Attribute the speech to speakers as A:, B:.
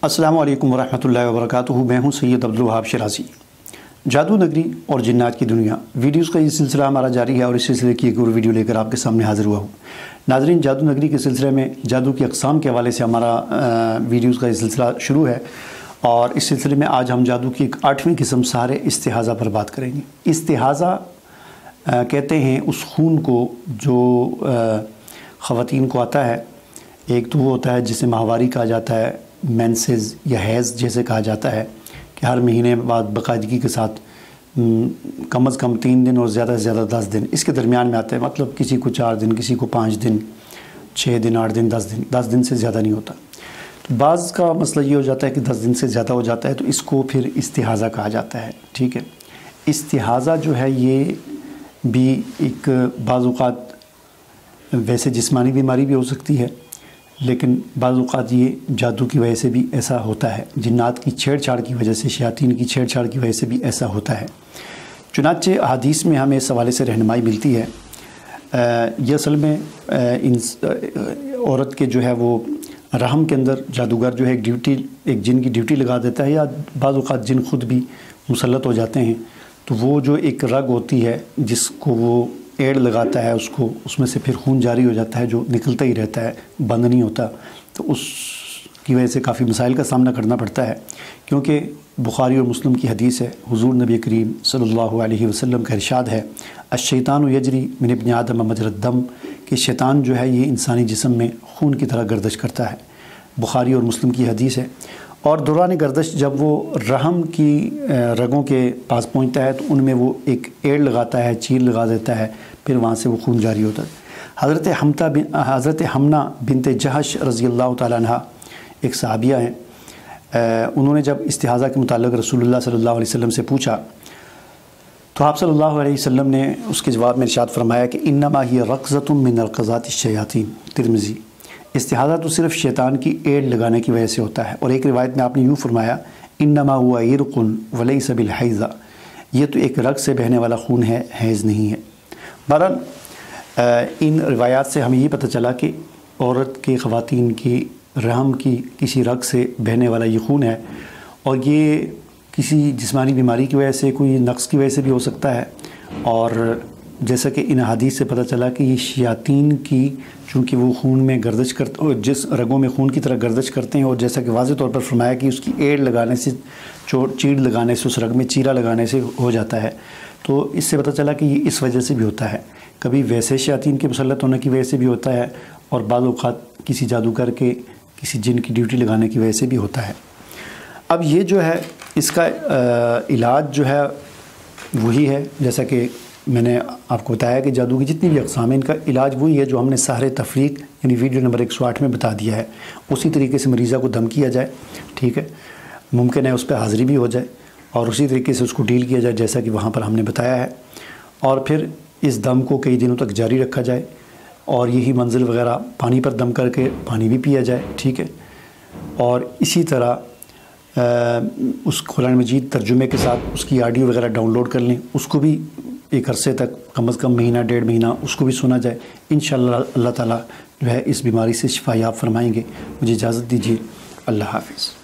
A: अस्सलामु अलैकुम वरहमतुल्लाहि वबरकातुहू। मैं हूं सैयद अब्दुल वहाब शिराज़ी। जादू नगरी और जिन्नात की दुनिया वीडियोस का ये सिलसिला हमारा जारी है और इस सिलसिले की एक और वीडियो लेकर आपके सामने हाज़िर हुआ हूँ। नाज़रीन, जादू नगरी के सिलसिले में जादू की अक़साम के हवाले से हमारा वीडियोस का ये सिलसिला शुरू है और इस सिलसिले में आज हम जादू की एक 8वीं किस्म सारे इस्तिहाज़ा पर बात करेंगे। इस्तिहाज़ा कहते हैं उस खून को जो ख़वातीन को आता है। एक तो वो होता है जिसे माहवारी कहा जाता है, मेंसेस या हैज़ जैसे कहा जाता है कि हर महीने बाद बाकायदगी के साथ कम अज़ कम 3 दिन और ज़्यादा से ज़्यादा 10 दिन इसके दरमियान में आता है। मतलब किसी को 4 दिन, किसी को 5 दिन, 6 दिन, 8 दिन, 10 दिन से ज़्यादा नहीं होता। तो बाज़ का मसला ये हो जाता है कि 10 दिन से ज़्यादा हो जाता है, तो इसको फिर इस्तिहाज़ा कहा जाता है। ठीक है, इस्तिहाज़ा जो है ये भी एक बाज़ औक़ात वैसे जिस्मानी बीमारी भी हो सकती है, लेकिन बाज़ औक़ात ये जादू की वजह से भी ऐसा होता है। जिन्नात की छेड़छाड़ की वजह से, शयातीन की छेड़छाड़ की वजह से भी ऐसा होता है। चुनांचे हदीस में हमें इस हवाले से रहनुमाई मिलती है। ये असल में औरत के जो है वो रहम के अंदर जादूगर जो है एक जिन की ड्यूटी लगा देता है, या बाज़ औक़ात जिन खुद भी मुसल्लत हो जाते हैं। तो वो जो एक रग होती है जिसको वो एड़ लगाता है, उसमें से फिर खून जारी हो जाता है जो निकलता ही रहता है, बंद नहीं होता। तो उसकी वजह से काफ़ी मसाइल का सामना करना पड़ता है, क्योंकि बुखारी और मुस्लिम की हदीस है। हुज़ूर नबी करीम सल्लल्लाहु अलैहि वसल्लम का इरशाद है, अश-शैतानु यजरी मिन इब्न आदम मजरद दम, कि शैतान जो है ये इंसानी जिस्म में खून की तरह गर्दिश करता है। बुखारी और मुस्लिम की हदीस है। और दौरान गर्दिश जब वो रहम की रगों के पास पहुंचता है तो उनमें वो एक एड़ लगाता है, चीर लगा देता है, फिर वहाँ से वो खून जारी होता है। हज़रत हमना बिनते जहश रज़ी अल्लाह ताला अन्हा एक सहाबिया हैं। उन्होंने जब इस्तिहाज़ा के मुताल्लिक़ रसूलुल्लाह सल्लल्लाहु अलैहि वसल्लम से पूछा तो आप सल्लल्लाहु अलैहि वसल्लम ने उसके जवाब में इरशाद फरमाया कि इन्नमा हिय रक़ज़तुम मिन रक़ज़ातिश शयातीन। तिर्मिज़ी। इस्तिहाज़ा तो सिर्फ़ शैतान की एड़ लगाने की वजह से होता है। और एक रिवायत में आपने यूँ फरमाया, इन्नमा हुआ इरक़ुन वलैसा बिल हैज़ा, ये तो एक रग से बहने वाला खून है, हैज़ नहीं है। बहरहाल इन रिवायात से हमें ये पता चला कि औरत के ख़वातीन की रहम की किसी रग से बहने वाला ये खून है, और ये किसी जिस्मानी बीमारी की वजह से, कोई नक़्स की वजह से भी हो सकता है। और जैसा कि इन हदीस से पता चला कि ये शयातीन की, चूँकि वो खून में गर्दिश करते और जिस रगों में खून की तरह गर्दिश करते हैं, और जैसा कि वाज़ेह तौर पर फरमाया कि उसकी एड़ लगाने से, चीड़ लगाने से, उस रग में चीरा लगाने से हो जाता है। तो इससे पता चला कि ये इस वजह से भी होता है। कभी वैसे शयातीन के मुसल्लत होने की वजह से भी होता है, और बाज़ औक़ात किसी जादूगर के, किसी जिन की ड्यूटी लगाने की वजह से भी होता है। अब ये जो है इसका इलाज जो है वही है, जैसा कि मैंने आपको बताया कि जादू की जितनी भी अक़साम हैं इनका इलाज वही है जो हमने सहर तफरीक यानी वीडियो नंबर 108 में बता दिया है। उसी तरीके से मरीज़ा को दम किया जाए, ठीक है, मुमकिन है उस पर हाज़िरी भी हो जाए, और उसी तरीके से उसको डील किया जाए जैसा कि वहाँ पर हमने बताया है। और फिर इस दम को कई दिनों तक जारी रखा जाए, और यही मंजिल वगैरह पानी पर दम करके पानी भी पिया जाए, ठीक है। और इसी तरह उस कुरान मजीद तर्जुमे के साथ उसकी ऑडियो वगैरह डाउनलोड कर लें, उसको भी एक अरसे तक कम अज़ कम महीना 1.5 महीना उसको भी सुना जाए। इंशाअल्लाह अल्लाह ताला जो है इस बीमारी से शिफा याब फरमाएंगे। मुझे इजाज़त दीजिए। अल्लाह हाफ़िज़।